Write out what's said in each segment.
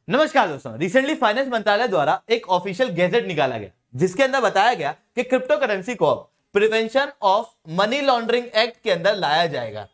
नमस्कार दोस्तों, recently finance मंत्रालय द्वारा एक ऑफिशियल गैजेट निकाला गया जिसके अंदर बताया गया कि क्रिप्टो करेंसी को prevention of money laundering act के अंदर लाया जाएगा।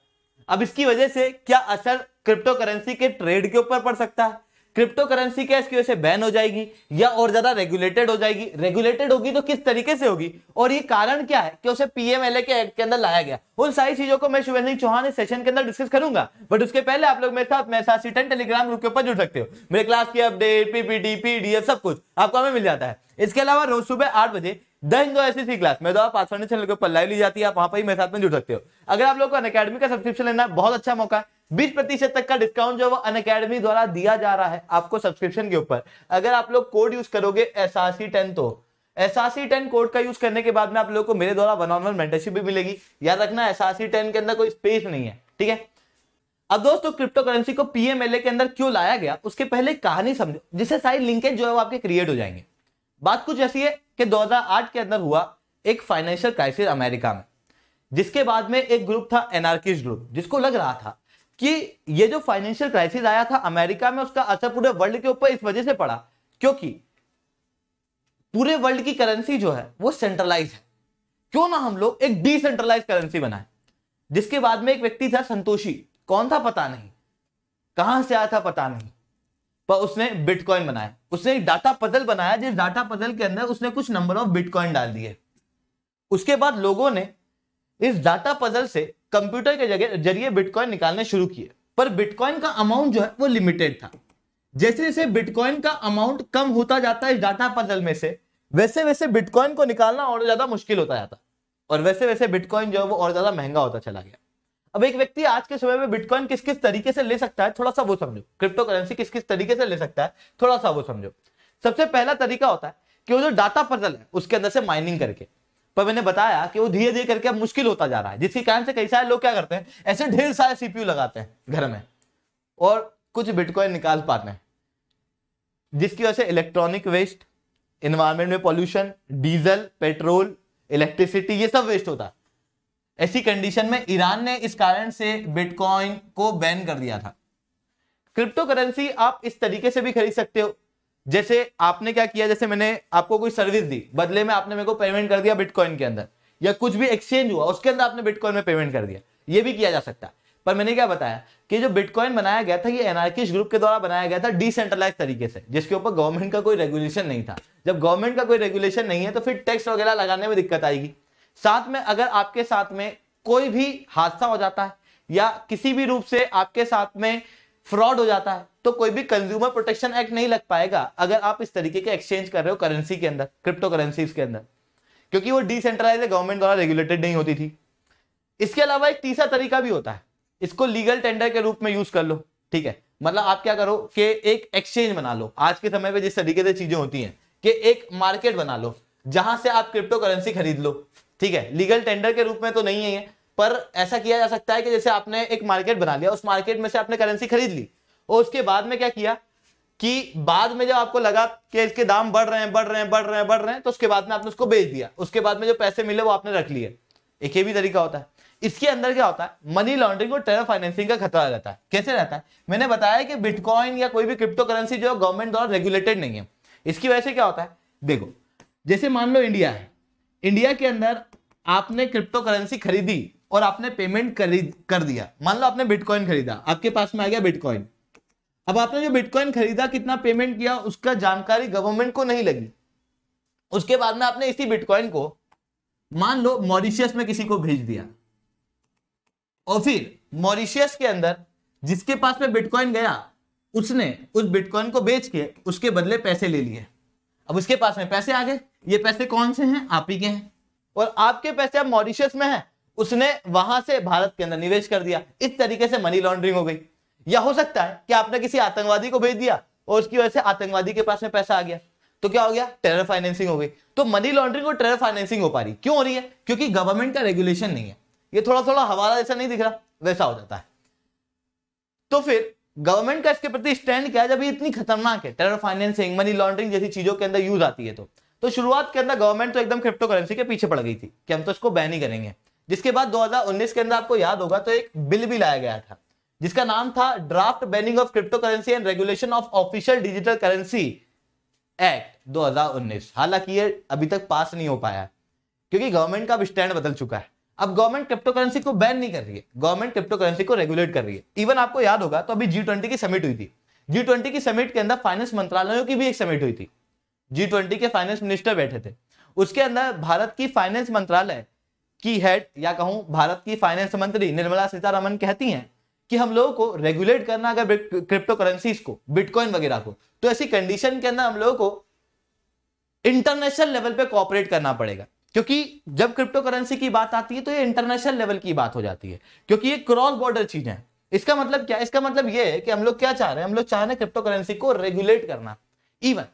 अब इसकी वजह से क्या असर क्रिप्टो करेंसी के ट्रेड के ऊपर पड़ सकता है? क्रिप्टो करेंसी क्या इसकी वजह से बैन हो जाएगी या और ज्यादा रेगुलेटेड हो जाएगी? रेगुलेटेड होगी तो किस तरीके से होगी और ये कारण क्या है कि उसे पीएमएलए के एक्ट के अंदर लाया गया? उन सारी चीजों को मैं शुभेंद्र सिंह चौहान इस सेशन के अंदर डिस्कस करूंगा। बट उसके पहले आप लोग मेरे साथ मेसा10 टेलीग्राम ग्रुप के ऊपर जुड़ सकते हो। मेरे क्लास की अपडेट, पीपीटी, पीडीएफ सब कुछ आपको हमें मिल जाता है। इसके अलावा रोज सुबह 8 बजे द हिंदू एसएससी क्लास मेरे द्वारा पासवर्ड चैनल के ऊपर लाइव ली जाती है। आप वहां पर ही मेरे साथ में जुड़ सकते हो। अगर आप लोग को अनअकैडमी का सब्सक्रिप्शन लेना है, बहुत अच्छा मौका है। 20% तक का डिस्काउंट जो वो अनअकैडमी द्वारा दिया जा रहा है आपको सब्सक्रिप्शन के ऊपर। अगर आप लोग कोड यूज करोगे SRC10, तो SRC10 कोड का यूज करने के बाद में आप लोगों को मेरे द्वारा 1-on-1 मेंटरशिप भी मिलेगी। याद रखना SRC10 के अंदर कोई स्पेस नहीं है, ठीक है। अब दोस्तों, क्रिप्टो करेंसी को पीएमएलए के अंदर क्यों लाया गया उसके पहले कहानी समझो, जिससे सारी लिंकेज जो है वो आपके क्रिएट हो जाएंगे। बात कुछ ऐसी है कि 2008 के अंदर हुआ एक फाइनेंशियल क्राइसिस अमेरिका में, जिसके बाद में एक ग्रुप था एनार्किस्ट ग्रुप, जिसको लग रहा था कि ये जो फाइनेंशियल क्राइसिस आया था अमेरिका में, उसका असर पूरे वर्ल्ड के ऊपर इस वजह से पड़ा क्योंकि पूरे वर्ल्ड की करेंसी जो है वो सेंट्रलाइज है। क्यों ना हम लोग एक डिसेंट्रलाइज करेंसी बनाए। जिसके बाद में एक व्यक्ति था संतोषी, कौन था पता नहीं, कहां से आया था पता नहीं, पर उसने बिटकॉइन बनाया। उसने एक डाटा पजल बनाया, जिस डाटा पजल के अंदर उसने कुछ नंबर ऑफ बिटकॉइन डाल दिए। उसके बाद लोगों ने इस डाटा पजल से कंप्यूटर के जरिए बिटकॉइन निकालने शुरू किए, पर बिटकॉइन का अमाउंट जो है वो लिमिटेड था। जैसे जैसे बिटकॉइन का अमाउंट कम होता जाता है इस डाटा पजल में से, वैसे वैसे बिटकॉइन को निकालना और ज्यादा मुश्किल होता जाता, और वैसे वैसे बिटकॉइन जो है वो और ज्यादा महंगा होता चला गया। अब एक व्यक्ति आज के समय में बिटकॉइन किस किस तरीके से ले सकता है, थोड़ा सा वो समझो। क्रिप्टो करेंसी किस किस तरीके से ले सकता है, थोड़ा सा वो समझो। सबसे पहला तरीका होता है कि वो जो डाटा पजल है उसके अंदर से माइनिंग करके, पर मैंने बताया कि वो धीरे धीरे करके अब मुश्किल होता जा रहा है, जिसके कारण से कई सारे लोग क्या करते हैं, ऐसे ढेर सारे सीपीयू लगाते हैं घर में और कुछ बिटकॉइन निकाल पाते हैं, जिसकी वजह से इलेक्ट्रॉनिक वेस्ट, एनवायरमेंट में पॉल्यूशन, डीजल, पेट्रोल, इलेक्ट्रिसिटी, ये सब वेस्ट होता है। ऐसी कंडीशन में ईरान ने इस कारण से बिटकॉइन को बैन कर दिया था। क्रिप्टो करेंसी आप इस तरीके से भी खरीद सकते हो, जैसे आपने क्या किया, जैसे मैंने आपको कोई सर्विस दी, बदले में आपने मेरे को पेमेंट कर दिया बिटकॉइन के अंदर, या कुछ भी एक्सचेंज हुआ उसके अंदर आपने बिटकॉइन में पेमेंट कर दिया, ये भी किया जा सकता है। पर मैंने क्या बताया कि जो बिटकॉइन बनाया गया था ये एनार्किस्ट ग्रुप के द्वारा बनाया गया था डिसेंट्रलाइज तरीके से, जिसके ऊपर गवर्नमेंट का कोई रेगुलेशन नहीं था। जब गवर्नमेंट का कोई रेगुलेशन नहीं है तो फिर टैक्स वगैरह लगाने में दिक्कत आएगी। साथ में अगर आपके साथ में कोई भी हादसा हो जाता है या किसी भी रूप से आपके साथ में फ्रॉड हो जाता है तो कोई भी कंज्यूमर प्रोटेक्शन एक्ट नहीं लग पाएगा अगर आप इस तरीके के एक्सचेंज कर रहे हो करेंसी के अंदर, क्रिप्टो करेंसीज के अंदर, क्योंकि वो डिसेंट्रलाइज है, गवर्नमेंट द्वारा रेगुलेटेड नहीं होती थी। इसके अलावा एक तीसरा तरीका भी होता है, इसको लीगल टेंडर के रूप में यूज कर लो, ठीक है। मतलब आप क्या करो कि एक एक्सचेंज बना लो। आज के समय में जिस तरीके से चीजें होती हैं कि एक मार्केट बना लो जहां से आप क्रिप्टो करेंसी खरीद लो, ठीक है। लीगल टेंडर के रूप में तो नहीं है, पर ऐसा किया जा सकता है कि जैसे आपने एक मार्केट बना लिया, उस मार्केट में से आपने करेंसी खरीद ली और उसके बाद में क्या किया कि बाद में जब आपको लगा कि इसके दाम बढ़ रहे हैं तो उसके बाद में आपने उसको बेच दिया। उसके बाद में जो पैसे मिले वो आपने रख लिए। एक ये भी तरीका होता है। इसके अंदर क्या होता है, मनी लॉन्ड्रिंग और टेरर फाइनेंसिंग का खतरा रहता है। कैसे रहता है, मैंने बताया कि बिटकॉइन या कोई भी क्रिप्टो करेंसी जो गवर्नमेंट द्वारा रेगुलेटेड नहीं है। इसकी वजह से क्या होता है, देखो जैसे मान लो इंडिया है, इंडिया के अंदर आपने क्रिप्टो करेंसी खरीदी और आपने पेमेंट कर दिया। मान लो आपने बिटकॉइन खरीदा, आपके पास में आ गया बिटकॉइन। अब आपने जो बिटकॉइन खरीदा, कितना पेमेंट किया, उसका जानकारी गवर्नमेंट को नहीं लगी। उसके बाद में आपने इसी बिटकॉइन को मान लो मॉरिशियस में किसी को भेज दिया, और फिर मॉरिशियस के अंदर जिसके पास में बिटकॉइन गया उसने उस बिटकॉइन को बेच के उसके बदले पैसे ले लिए। अब उसके पास में पैसे आ गए, ये पैसे कौन से हैं, आप ही के हैं, और आपके पैसे अब मॉरिशियस में हैं, उसने वहां से भारत के अंदर निवेश कर दिया। इस तरीके से मनी लॉन्ड्रिंग हो गई। या हो सकता है कि आपने किसी आतंकवादी को भेज दिया और उसकी वजह से आतंकवादी के पास में पैसा आ गया, तो क्या हो गया, टेरर फाइनेंसिंग हो गई। तो मनी लॉन्ड्रिंग और टेरर फाइनेंसिंग हो पा रही, क्यों हो रही है, क्योंकि गवर्नमेंट का रेगुलेशन नहीं है। ये थोड़ा थोड़ा हवाला जैसा नहीं दिख रहा, वैसा हो जाता है। तो फिर गवर्नमेंट का इसके प्रति स्टैंड क्या है, जब ये इतनी खतरनाक है, टेरर फाइनेंसिंग, मनी लॉन्ड्रिंग जैसी चीजों के अंदर यूज आती है, तो शुरुआत के अंदर गवर्नमेंट तो एकदम क्रिप्टो करेंसी के पीछे पड़ गई थी कि हम तो इसको बैन ही करेंगे। जिसके बाद 2019 के अंदर आपको याद होगा तो एक बिल भी लाया गया था जिसका नाम था draft banning of crypto currency and regulation of official digital currency act 2019। हालांकि ये अभी तक पास नहीं हो पाया क्योंकि गवर्नमेंट का अब स्टैंड बदल चुका है। अब गवर्नमेंट क्रिप्टो करेंसी को बैन नहीं कर रही है, गवर्नमेंट क्रिप्टो करेंसी को रेगुलेट कर रही है। इवन आपको याद होगा तो अभी G20 की समिट हुई थी, G20 की समिट के अंदर फाइनेंस मंत्रालयों की भी एक समिट हुई थी, G20 के फाइनेंस मिनिस्टर बैठे थे। उसके अंदर भारत की फाइनेंस मंत्रालय की हेड या कहूं भारत की फाइनेंस मंत्री निर्मला सीतारमण कहती हैं कि हम लोगों को रेगुलेट करना अगर क्रिप्टो करेंसीज को, बिटकॉइन वगैरह को, तो ऐसी कंडीशन के अंदर हम लोगों को इंटरनेशनल लेवल पे कोऑपरेट करना पड़ेगा। क्योंकि जब क्रिप्टो करेंसी की बात आती है तो ये इंटरनेशनल लेवल की बात हो जाती है, क्योंकि ये क्रॉस बॉर्डर चीजें हैं। इसका मतलब क्या है? इसका मतलब ये है कि हम लोग क्या चाह रहे हैं, हम लोग चाह रहे हैं क्रिप्टो करेंसी को रेगुलेट करना। इवन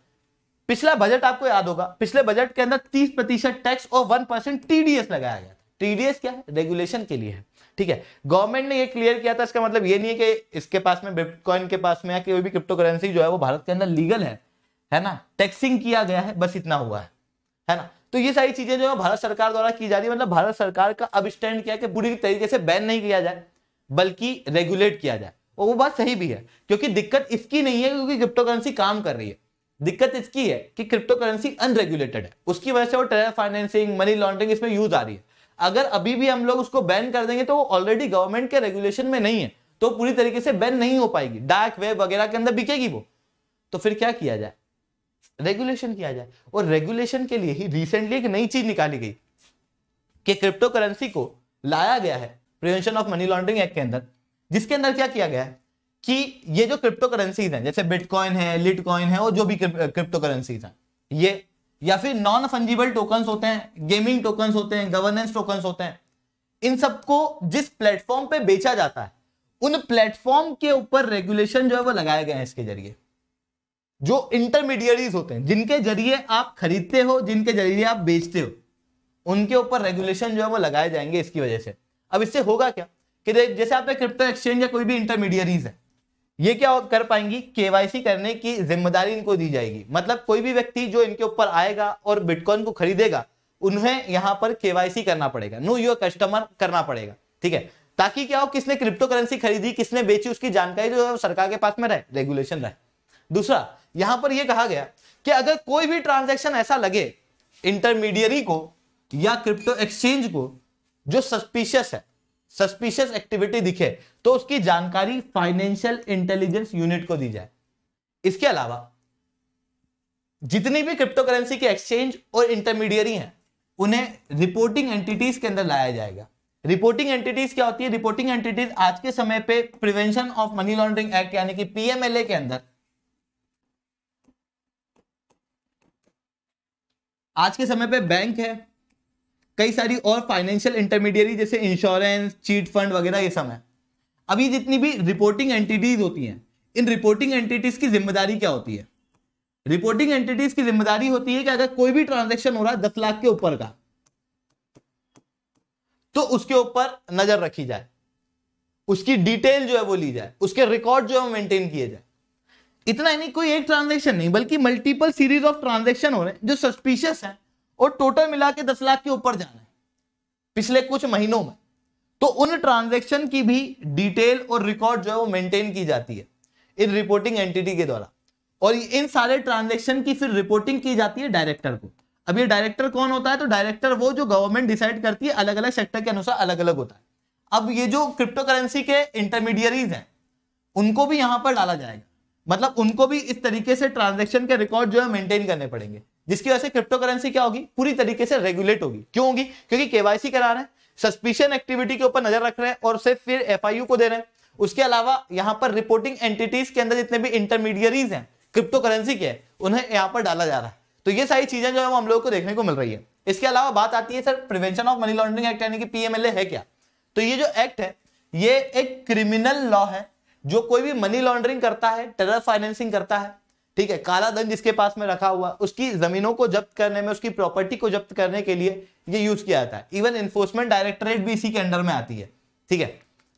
पिछला बजट आपको याद होगा, पिछले बजट के अंदर 30% टैक्स और 1% TDS लगाया गया था। TDS क्या है? रेगुलेशन के लिए है, ठीक है। गवर्नमेंट ने ये क्लियर किया था, इसका मतलब ये नहीं है कि इसके पास में, बिटकॉइन के पास में या कोई भी क्रिप्टो करेंसी जो है वो भारत के अंदर लीगल है ना, टैक्सिंग किया गया है, बस इतना हुआ है ना। तो ये सारी चीजें जो है भारत सरकार द्वारा की जा रही है, मतलब भारत सरकार का अब स्टैंड किया कि पूरी तरीके से बैन नहीं किया जाए बल्कि रेगुलेट किया जाए। और वो बात सही भी है, क्योंकि दिक्कत इसकी नहीं है क्योंकि क्रिप्टो करेंसी काम कर रही है, दिक्कत इसकी है कि क्रिप्टो करेंसी अनरेगुलेटेड है, उसकी वजह से वो टेरर फाइनेंसिंग, मनी लॉन्ड्रिंग इसमें यूज आ रही है। अगर अभी भी हम लोग उसको बैन कर देंगे तो वो ऑलरेडी गवर्नमेंट के रेगुलेशन में नहीं है, तो पूरी तरीके से बैन नहीं हो पाएगी, डार्क वेब वगैरह के अंदर बिकेगी वो। तो फिर क्या किया जाए? रेगुलेशन किया जाए। और रेगुलेशन के लिए ही रिसेंटली एक नई चीज निकाली गई कि क्रिप्टो करेंसी को लाया गया है prevention of money laundering act के अंदर, जिसके अंदर क्या किया गया है कि ये जो क्रिप्टो करेंसीज हैं, जैसे बिटकॉइन है, लिटकॉइन है, और जो भी क्रिप्टो करेंसीज हैं, ये या फिर नॉन फंजिबल टोकन्स होते हैं, गेमिंग टोकन्स होते हैं, गवर्नेंस टोकन्स होते हैं, इन सबको जिस प्लेटफॉर्म पे बेचा जाता है उन प्लेटफॉर्म के ऊपर रेगुलेशन जो है वो लगाए गए हैं। इसके जरिए जो इंटरमीडियरीज होते हैं, जिनके जरिए आप खरीदते हो, जिनके जरिए आप बेचते हो, उनके ऊपर रेगुलेशन जो है वो लगाए जाएंगे इसकी वजह से। अब इससे होगा क्या कि जैसे आपने क्रिप्टो एक्सचेंज या कोई भी इंटरमीडियरीज है, ये क्या कर पाएंगी? केवाईसी करने की जिम्मेदारी इनको दी जाएगी। मतलब कोई भी व्यक्ति जो इनके ऊपर आएगा और बिटकॉइन को खरीदेगा, उन्हें यहां पर केवाईसी करना पड़ेगा, नो योर कस्टमर करना पड़ेगा, ठीक है, ताकि क्या हो, किसने क्रिप्टो करेंसी खरीदी, किसने बेची, उसकी जानकारी जो है सरकार के पास में रहे, रेगुलेशन रहे। दूसरा, यहां पर यह कहा गया कि अगर कोई भी ट्रांजैक्शन ऐसा लगे इंटरमीडियरी को या क्रिप्टो एक्सचेंज को जो सस्पिशियस है, सस्पिशियस एक्टिविटी दिखे, तो उसकी जानकारी फाइनेंशियल इंटेलिजेंस यूनिट को दी जाए। इसके अलावा जितनी भी क्रिप्टो करेंसी के एक्सचेंज और इंटरमीडियरी हैं, उन्हें रिपोर्टिंग एंटिटीज के अंदर लाया जाएगा। रिपोर्टिंग एंटिटीज क्या होती है? रिपोर्टिंग एंटिटीज आज के समय पे prevention of money laundering act यानी कि PMLA के अंदर, आज के समय पे बैंक है, कई सारी और फाइनेंशियल इंटरमीडियरी जैसे इंश्योरेंस, चीट फंड वगैरह ये सब है। अभी जितनी भी रिपोर्टिंग एंटिटीज होती हैं, इन रिपोर्टिंग एंटिटीज की जिम्मेदारी क्या होती है? रिपोर्टिंग एंटिटीज की जिम्मेदारी होती है कि अगर कोई भी ट्रांजैक्शन हो रहा है 10 लाख के ऊपर का, तो उसके ऊपर नजर रखी जाए, उसकी डिटेल जो है वो ली जाए, उसके रिकॉर्ड जो है वो मेंटेन किए जाए। इतना ही नहीं, कोई एक ट्रांजैक्शन नहीं बल्कि मल्टीपल सीरीज ऑफ ट्रांजैक्शन हो रहे हैं जो सस्पिशियस है और टोटल मिला के 10 लाख के ऊपर जाना है पिछले कुछ महीनों में, तो उन ट्रांजैक्शन की भी डिटेल और रिकॉर्ड जो है वो मेंटेन की जाती है इन रिपोर्टिंग एंटिटी के द्वारा। और इन सारे ट्रांजैक्शन की फिर रिपोर्टिंग की जाती है डायरेक्टर को। अब ये डायरेक्टर कौन होता है? तो डायरेक्टर वो जो गवर्नमेंट डिसाइड करती है, अलग अलग सेक्टर के अनुसार अलग अलग होता है। अब ये जो क्रिप्टो करेंसी के इंटरमीडियरीज हैं, उनको भी यहां पर डाला जाएगा, मतलब उनको भी इस तरीके से ट्रांजैक्शन के रिकॉर्ड जो है मेंटेन करने पड़ेंगे, जिसकी वजह से क्रिप्टो करेंसी क्या होगी? पूरी तरीके से रेगुलेट होगी। क्यों होगी? क्योंकि केवाईसी करा रहे हैं, सस्पिशियन एक्टिविटी के ऊपर नजर रख रहे हैं और सिर्फ फिर FIU को दे रहे हैं। उसके अलावा यहां पर रिपोर्टिंग एंटिटीज के अंदर जितने भी इंटरमीडियरीज हैं क्रिप्टो करेंसी के, उन्हें यहां पर डाला जा रहा है। तो ये सारी चीजें जो है वो हम लोगों को देखने को मिल रही है। इसके अलावा बात आती है sir prevention of money laundering act यानी कि PMLA है क्या? तो ये जो एक्ट है ये एक क्रिमिनल लॉ है जो कोई भी मनी लॉन्ड्रिंग करता है, टेरर फाइनेंसिंग करता है, ठीक है, काला धन जिसके पास में रखा हुआ, उसकी जमीनों को जब्त करने में, उसकी प्रॉपर्टी को जब्त करने के लिए ये यूज किया जाता है। इवन एनफोर्समेंट डायरेक्टरेट भी इसी के अंडर में आती है, ठीक है।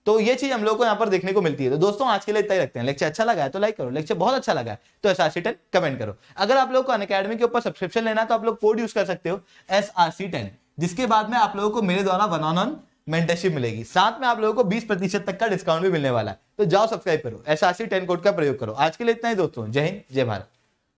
तो ये चीज हम लोग को यहाँ पर देखने को मिलती है। तो दोस्तों आज के लिए इतना ही रखते हैं। लेक्चर अच्छा लगा है तो लाइक करो, लेक्चर बहुत अच्छा लगा है तो SRC10 कमेंट करो। अगर आप लोग को अनअकैडमी के ऊपर सब्सक्रिप्शन लेना है तो आप लोग कोड यूज कर सकते हो SRC10, जिसके बाद में आप लोगों को मेरे द्वारा 1-on-1 मेंटरशिप मिलेगी, साथ में आप लोगों को 20% तक का डिस्काउंट भी मिलने वाला है। तो जाओ सब्सक्राइब करो, SRC 10 कोड का प्रयोग करो। आज के लिए इतना ही दोस्तों, जय हिंद जय भारत।